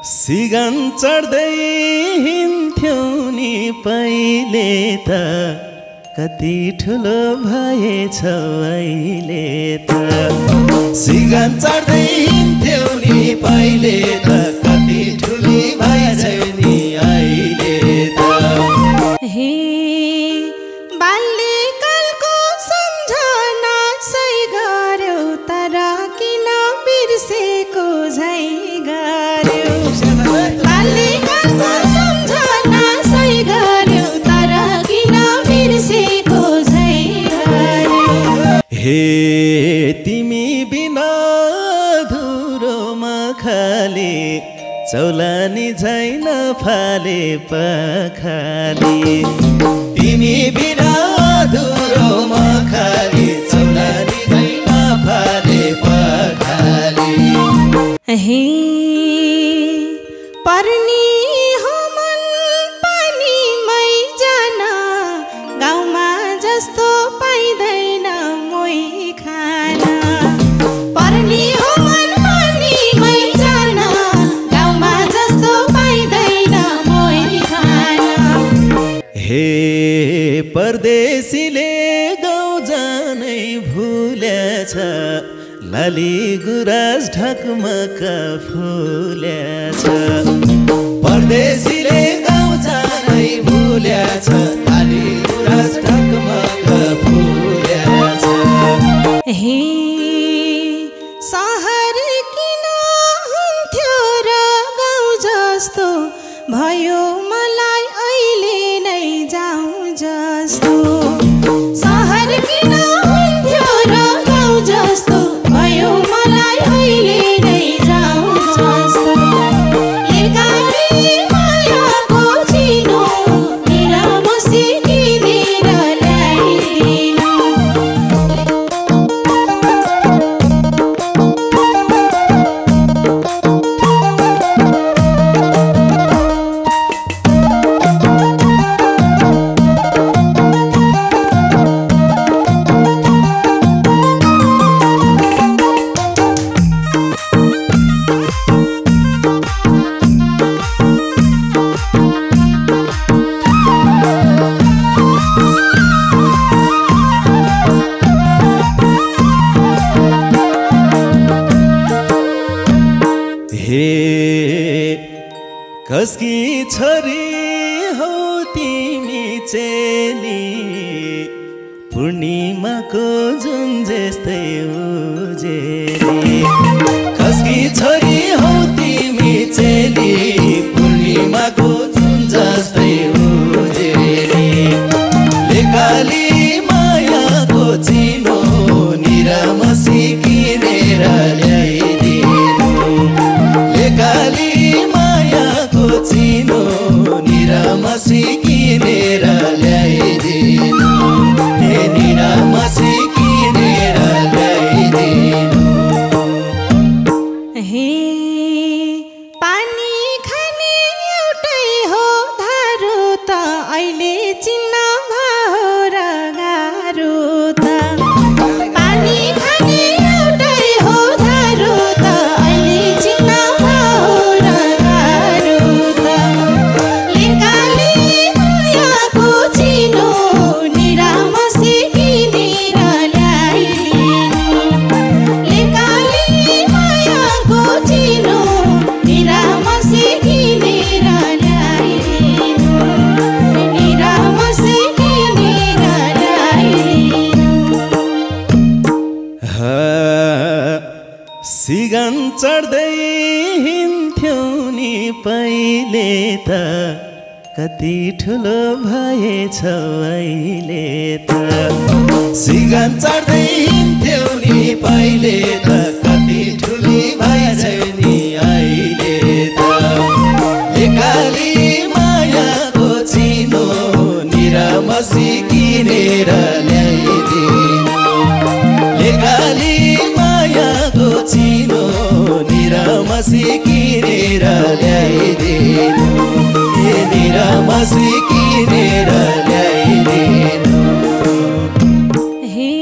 सिगन चढ्दै हिँड्थ्यौ नि पहिले त कति ठुलो भएछ अहिले त। सिगन चढ्दै हिँड्थ्यौ नि पहिले त कति ठुली भएछ नि अहिले त। हे बाल्यकालको सम्झना सही गर्यौ तर किन बिर्सेको झै गर्यौ। बाल्यकालको सम्झना सही गर्यौ तर किन बिर्सेको झै गर्यौ। हे तिमी बिना धुरोमा खाली चौलानी झै नफाले पखाली। तिमी बिना धुरोमा खाली चौलानी झै नफाले पखाली। हे पर्नी हो मन पानीमै जान गाउँमा जस्तो पाइँदैन मोही खान। पर्नी हो मन पानीमै जान गाउँमा जस्तो पाइँदैन मोही खान। हे परदेशीले गाउँ जानै भुलेछ लाली गुराँस ढकमक फुलेछ। परदेशीले गाउँ जानै भुलेछ लाली गुराँस ढकमक फुलेछ। हे सहर किन हुन्थ्यो र गाउँ जस्तो भयो मलाई अहिले नै जाउँ जस्तो। सहर किन हुन्थ्यो र गाउँ जस्तो भयो मलाई अहिले नै जाउँ जस्तो। एकाकी मायाको चिनो मेरा मसी किनेर ल्याइदिनु। कसकी छोरी हौ तिमी चेली पूर्णिमाको जुन जस्तै उजेली। कसकी छोरी हौ तिमी चेली पूर्णिमाको जुन जस्तै उजेली। लेकाली मायाको चिनो निरामसी किनेर ल्याइदिनु। लेकाली मायाको चिनो निरामसी किनेर ल्याइदिनु। हे निरामसी किनेर ल्याइदिनु। हे पानी खाने एउटै हो धारो त अहिले चिन्न भयो र गाह्रो त। पानी खाने एउटै हो धारो त अहिले चिन्न भयो र गाह्रो त। लेकाली मायाको चिनो निरामसी किनेर ल्याइदिनु। लेकाली मायाको चिनो निरामसी किनेर ल्याइदिनु। निरामसी किनेर ल्याइदिनु। सिगन चढ्दै हिँड्थ्यौ नि पहिले त कति ठुलो भएछ अहिले त। सिगन चढ्दै हिँड्थ्यौ नि पहिले त कति ठुली भएछ नि अहिले त। एकाली मायाको चिनो निरामसी किनेर ल्याइदिनु। एकाली मायाको चिनो निरामसी किनेर ल्याइदिनु। हे निरामसी किनेर ल्याइदिनु। हे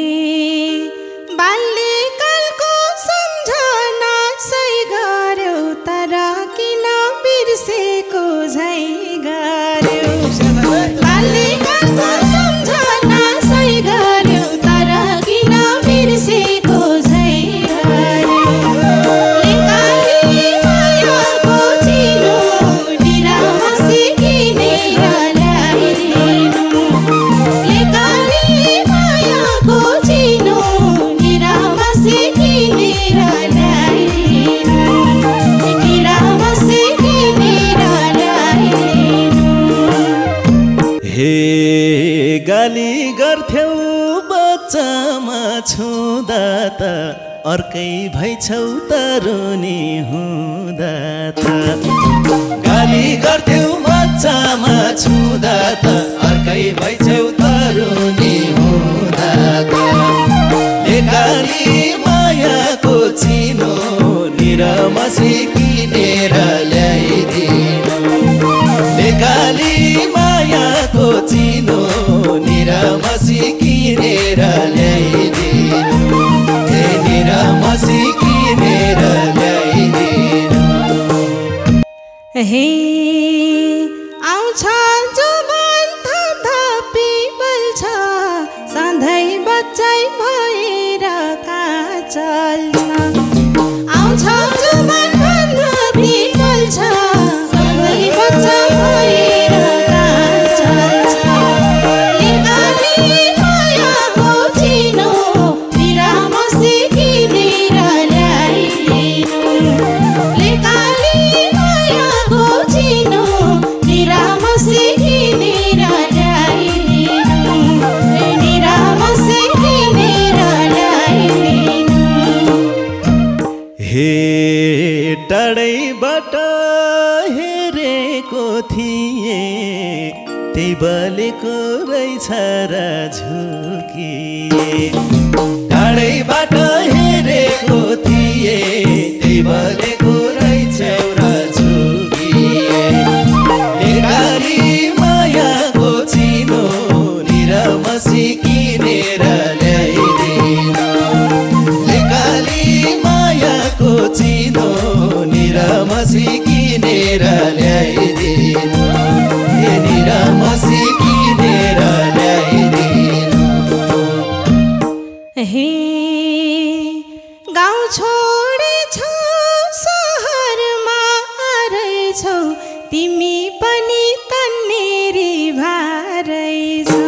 बाल्यकालको सम्झना सही अर्कै भइछौ तरुनी हुँदा त गाली गर्थ्यौ मच्चामा छुँदा त अर्कै भइछौ तरुनी हुँदा त लेकाली मायाको चिनो निरमसी किनेर ल्याइदिनु लेकाली मायाको चिनो निरमसी किनेर ल्याइदिनु निरमसी किनेर ल्याइदिनु हे आउँछ जुबान थपथपी बोल्छ सधैँ बच्चै भएर कहाँ चल्छ आउँछ जुबान थपथपी बोल्छ सधैँ बच्चा भएर कहाँ चल्छ लेकाली मायाको चिनो निरामसी किनेर ल्याइदिनु लेकाली मायाको चिनो निरामसी किनेर ल्याइदिनु निरामसी किनेर ल्याइदिनु हे टाढैबाट हेरेको थिएँ त्यही बलेको रहेछ र झुकिए टाढैबाट हेरेको थिएँ त्यही बलेको रहेछ र झुकिए लेकाली मायाको चिनो निरमसी किनेर ल्याइदिनु लेकाली मायाको चिनो निरमसी किनेर ल्याइदिनु निरमसी किनेर ल्याइदिनु हे गाउँ छोडेछौ सहरमा रहेछौ तिमी पनि तन्नेरी भारेछौ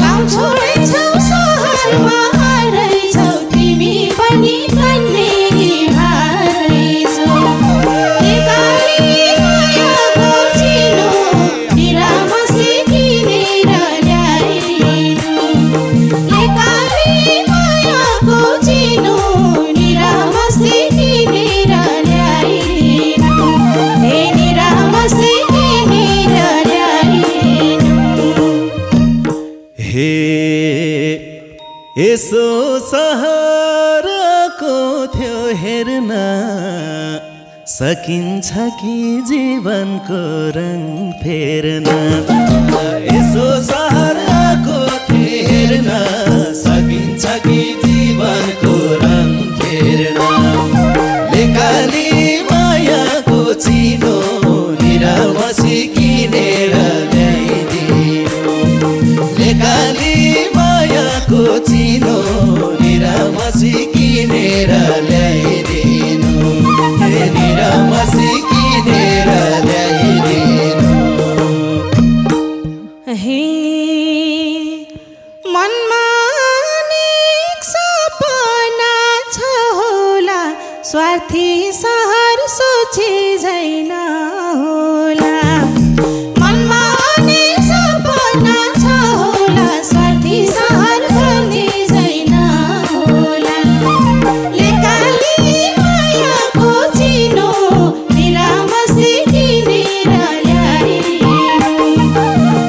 गाउँ छोडेछौ सहरमा रहेछौ तिमी पनि तन्नेरी भारेछौ लेकाली मायाको चिनो निरामसी किनेर ल्याइदिनु लेकाली मायाको चिनो निरामसी किनेर ल्याइदिनु हे निरामसी किनेर ल्याइदिनु हे यसो सहरको थियो हेर्न सकिन्छ कि जीवनको रङ फेर्न यसो सहरको थियो हेर्न सकिन्छ कि जीवनको रङ फेर्न लेकाली मायाको चिनो निरमसी किनेर ल्याइदिनु लेकाली मायाको चिनो निरमसी किनेर ल्याइदिनु निरमसी किनेर ल्याइदिनु हे मनमा अनेक सपना छ होला स्वार्थी सहर सोचे झैन होला मनमा अनेक सपना छ होला स्वार्थी सहर सोचे झैन होला लेकाली मायाको चिनो निरामसी किनेर ल्याइदिनु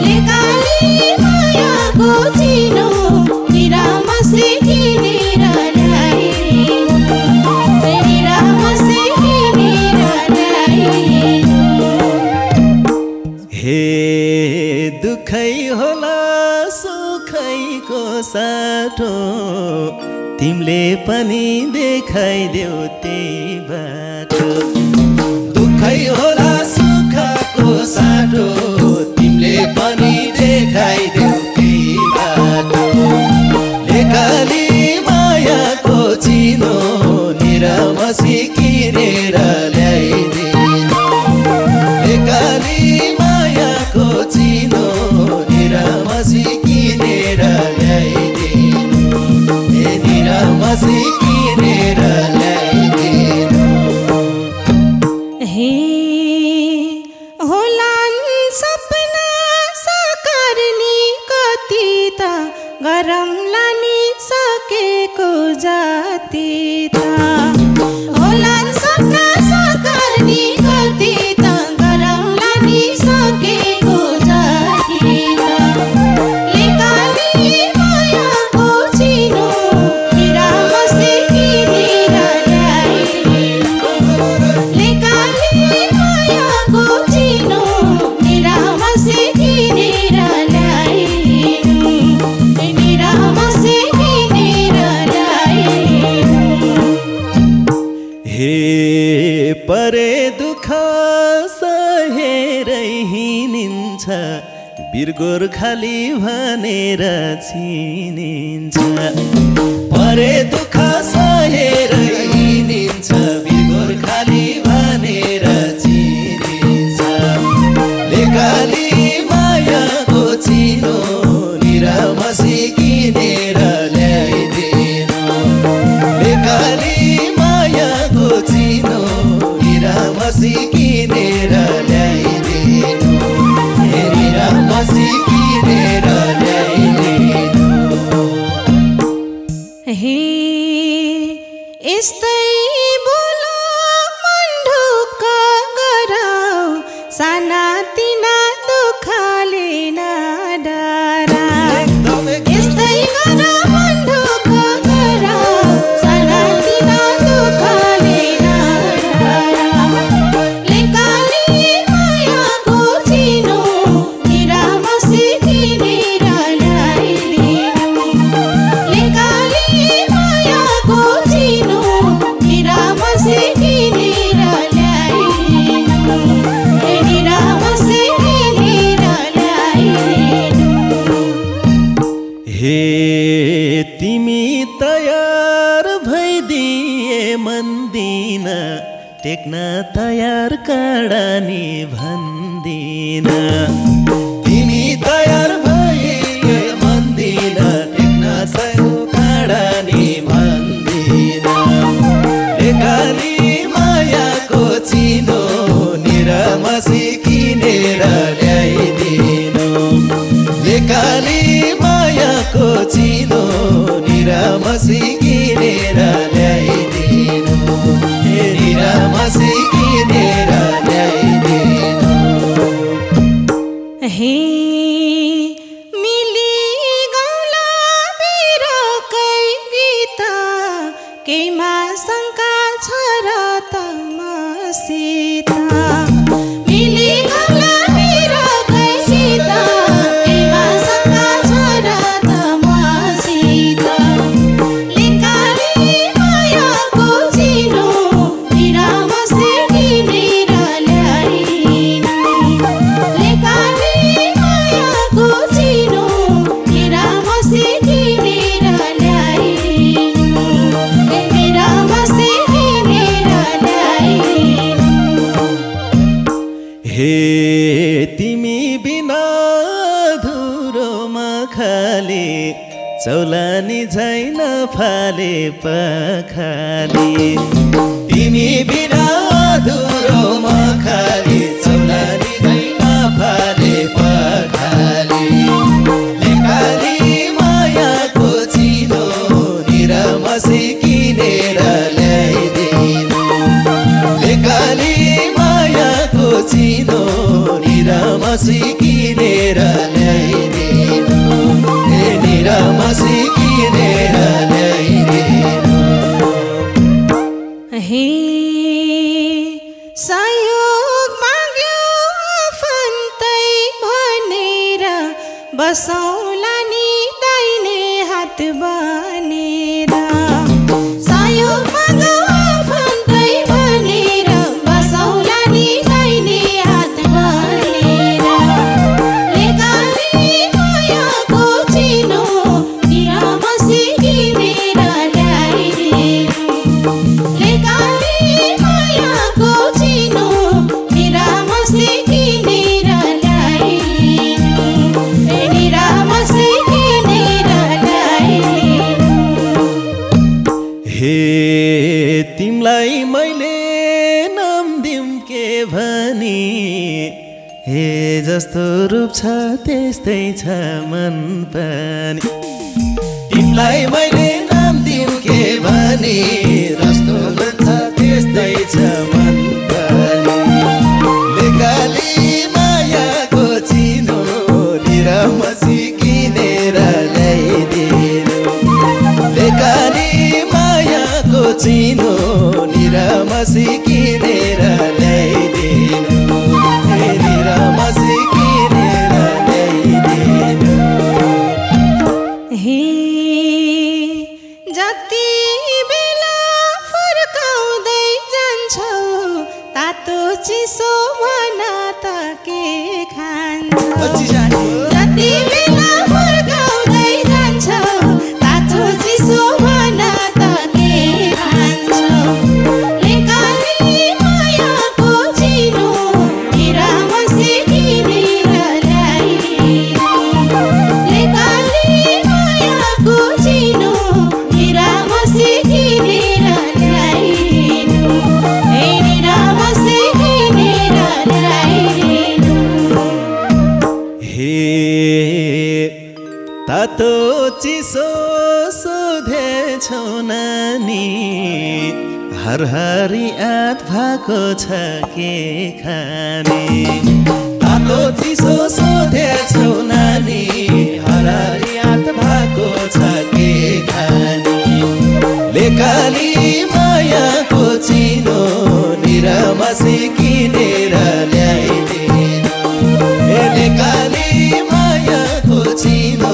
लेकाली मायाको चिनो निरामसी किनेर ल्याइदिनु निरामसी किनेर ल्याइदिनु हे दुखै होला सुखैको साटो तिमीले पनि देखाइदेऊ त्यही बाटो दुखै होला सुखको साटो तिमीले पनि देखाइदेऊ त्यही बाटो लेकाली मायाको चिनो निरमसी किनेर ल्याइदिनु लेकाली मायाको चिनो निरमसी किनेर ल्याइदिनु निरमसी किनेर ल्याइदिनु हे होलान् परे दुःख सहेरै हिँडिन्छ वीर गोर्खाली भनेर चिनिन्छ परे दुःख सहेरै हिँडिन्छ वीर गोर्खाली भनेर चिनिन्छ लेकाली मायाको चिनो निरामसी किनेर ल्याइदिनु लेकाली मायाको चिनो निरामसी किनेर ल्याइदिनु निरामसी किनेर ल्याइदिनु हे यस्तै बोलो मन ढुक्क गराऊ साना तिना दुःखले नडरा यस्तै गरा मन ढुक्क गराऊ साना तिना दुःखले नडरा लेकाली मायाको चिनो निरामसी किनेर ल्याइदिनु लेकाली मायाको चिनो निरामसी किनेर ल्याइदिनु निरामसी किनेर ल्याइदिनु हे तिमी तयार भइदिए मन दिन टेक्न तयार काडानी भन्दिन तिमी तयार भइए मन दिन टेक्न सयो काडानी भन्दिन लेकाली मायाको चिनो निरामसी किनेर ल्याइदिनु लेकाली मायाको चिनो निरामसी किनेर ल्याइदिनु निरामसी किनेर ल्याइदिनु हे मिली गौला बिरकै गीत केमा शङ्का छ र त मसित मिली गौला बिरकै गीत केमा शङ्का छ र त मसित लेकाली मायाको चिनो निरामसी किनेर ल्याइदिनु लेकाली मायाको चिनो निरामसी किनेर ल्याइदिनु निरामसी किनेर ल्याइदिनु हे तिमी बिना धुरोमा खाले चौलानी झैन फाले पखाले तिमी बिना धुरोमा खाले चौलानी झैन फाले पखाले लेकाली मायाको चिनो निरामसी किनेर ल्याइदिनु लेकाली मायाको चिनो निरामसी किनेर ल्याइदिनु निरामसी किनेर ल्याइदिनु हे सहयोग माग्यो आफन्तै भनेर बसौला नि दाहिने हात बनेर सहयोग माग्यो आफन्तै भनेर बसौला नि दाहिने हात बनेर लेकाली मायाको चिनो निरामसी किनेर ल्याइदिनु लेकाली मायाको चिनो निरामसी किनेर ल्याइदिनु निरामसी किनेर ल्याइदिनु हे तिमलाई मैले नाम दिउँ के भनी हे जस्तो रूप छ त्यस्तै छ मन पनि तिमलाई मैले नाम दिउँ के भनी जस्तो रूप छ त्यस्तै छ मन पनि लेकाली मायाको चिनो निरामसी किनेर ल्याइदिनु लेकाली मायाको चिनो निरामसी किनेर ल्याइदिनु निरामसी किनेर ल्याइदिनु हे जति बेला फुर्काउँदै जान्छ जान्छौ तातो चिसो भन त के खान्छौ जति बेला फर्काउँदै जान्छौ तातो चिसो भन त के खान्छौ लेकाली मायाको चिनो हिरा मसी किनेर ल्याइदिनु लेकाली मायाको चिनो हिरा मसी किनेर ल्याइदिनु हे हिरा मसी किनेर ल्याइदिनु हे तातो चिसो सोधेछौ नानी हरहरी आत भएको छ के खाने तातो चिसो सोधेछौ नानी हरहरी आत भएको छ के खाने लेकाली मायाको चिनो निरामसी किनेर ल्याइदिनु लेकाली मायाको चिनो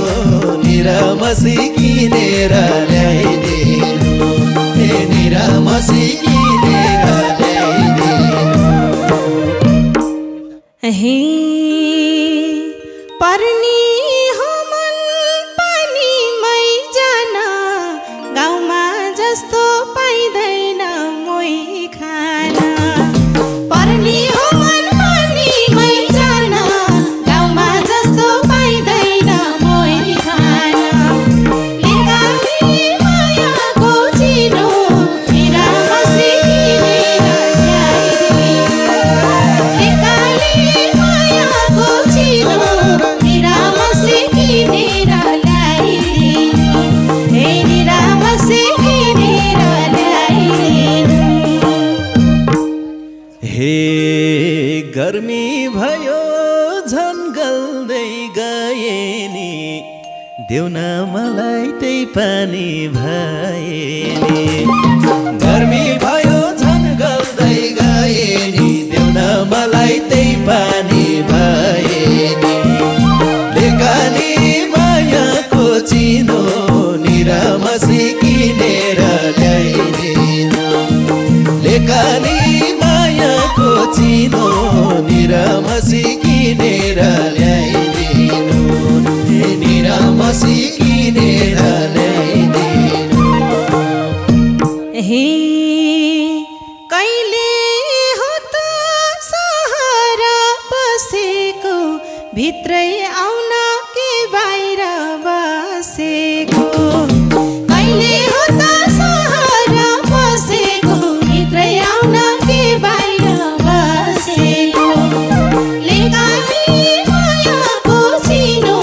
निरामसी किनेर ल्याइदिनु निरामसी किनेर ल्याइदिनु हे पर्नी हो मन पानीमै जान गाउँमा जस्तो पाइँदैन मोही खान पर्नी हो मन पानीमै जान गाउँमा जस्तो पाइँदैन मोही खान लेकाली मायाको चिनो हिरा मसी किनेर ल्याइदिनु लेकाली मायाको चिनो हिरा मसी किनेर ल्याइदिनु हे हिरा मसी किनेर ल्याइदिनु हे गर्मी भयो झन् गल्दै गए नि देउन मलाई त्यही पानी भए नि गर्मी भयो झन् गल्दै गए नि देउन मलाई त्यही पानी भए नि लेकाली मायाको चिनो निरामसी किनेर ल्याइदिनु लेकाली मायाको चिनो निरामसी किनेर ल्याइदिनु निरामसी किनेर ल्याइदिनु हे कहिले हो त सहर बसेको भित्रै आउन के बाहिर बसेको कहिले हो त सहर बसेको भित्रै आउन के बाहिर बसेको लेकाली मायाको चिनो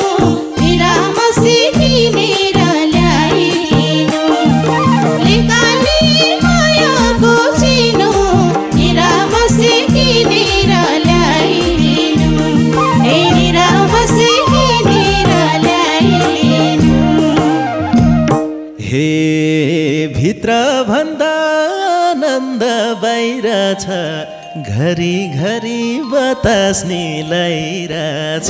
हिरा मसी किनेर ल्याइदिनु लेकाली मायाको चिनो हिरा मसी किनेर ल्याइदिनु हे हिरा मसी किनेर ल्याइदिनु हे भित्र भन्दा आनन्द बाहिर छ घरी घरी बतास निलाइरहेछ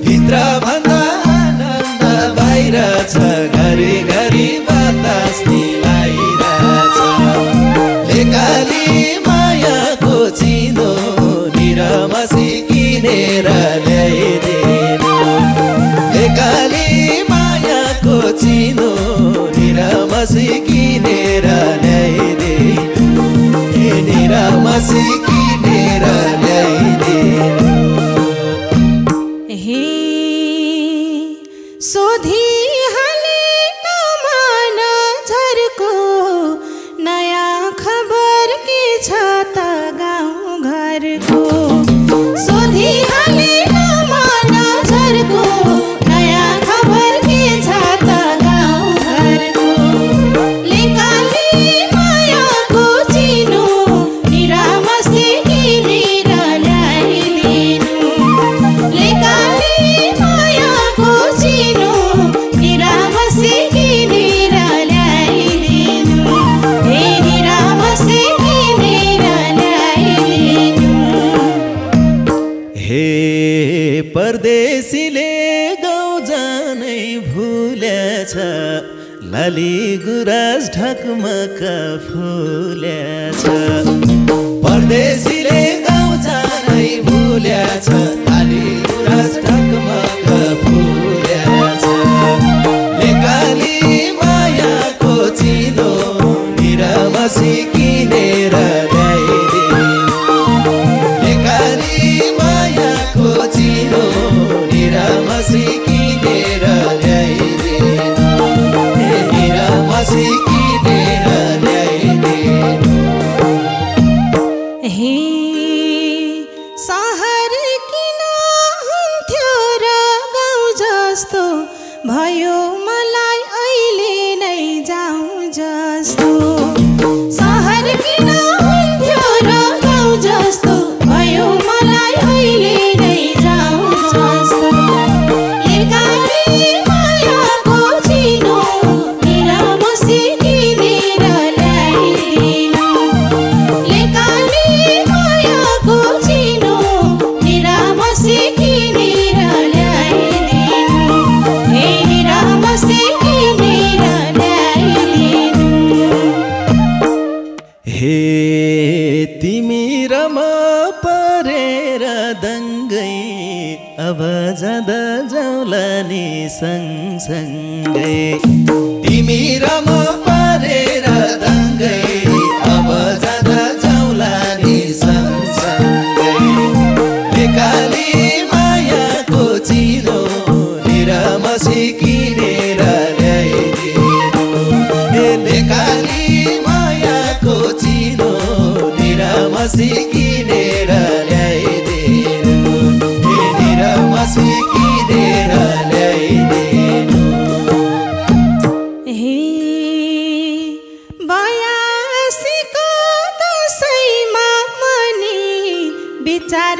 भित्र भन्दा आनन्द बाहिर छ घरी घरी बतास निलाइरहेछ लेकाली मायाको चिनो निरामसी किनेर ल्याइदिनु लेकाली मायाको चिनो निरामसी किनेर ल्याइदिनु निरामसी किनेर ल्याइदिनु हे सोधिहाले नमान झरको नयाँ खबर के छ त गाउँ घरको सोधिहाले नमान झरको नयाँ खबर के छ त गाउँ घरको लेकाली मायाको चिनो निरामसी किनेर ल्याइदिनु लेकाली मायाको चिनो निरामसी किनेर ल्याइदिनु हे निरामसी किनेर ल्याइदिनु हे परदेशीले गाउँ जानै भुलेछ लाली गुराँस ढकमक फुल्याछ परदेशीले गाउँ जानै भुल्याछ लाली गुराँस ढकमक फुल्याछ लेकाली मायाको चिनो निरमसी किनेर ल्याइदिनु लेकाली मायाको चिनो निरमसी किनेर ल्याइदिनु निरमसी किनेर ल्याइदिनु हे सहर किन हुन्थ्यो र गाउँ जस्तो भयो मलाई अहिले नै जाउँ जस्तो सहर किन हुन्थ्यो र गाउँ जस्तो भयो मलाई अहिले नै जाउँ जस्तो लेकाली मायाको चिनो निरमसी किनेर ल्याइदिनु लेकाली मायाको चिनो निरमसी किनेर ल्याइदिनु हे निरमसी किनेर ल्याइदिनु हे तिमी र म परेर दङ्गै अब जाँदा जाउँला नि सँगसँगै तिमी र म परेर दङ्गै अब जाँदा जाउँला नि सँगसँगै लेकाली मायाको चिनो निरमसी किनेर ल्याइदिनु लेकाली मायाको चिनो निरमसी किनेर ल्याइदिनु निरमसी किनेर ल्याइदिनु हे 82को दशैँमा मनी विचार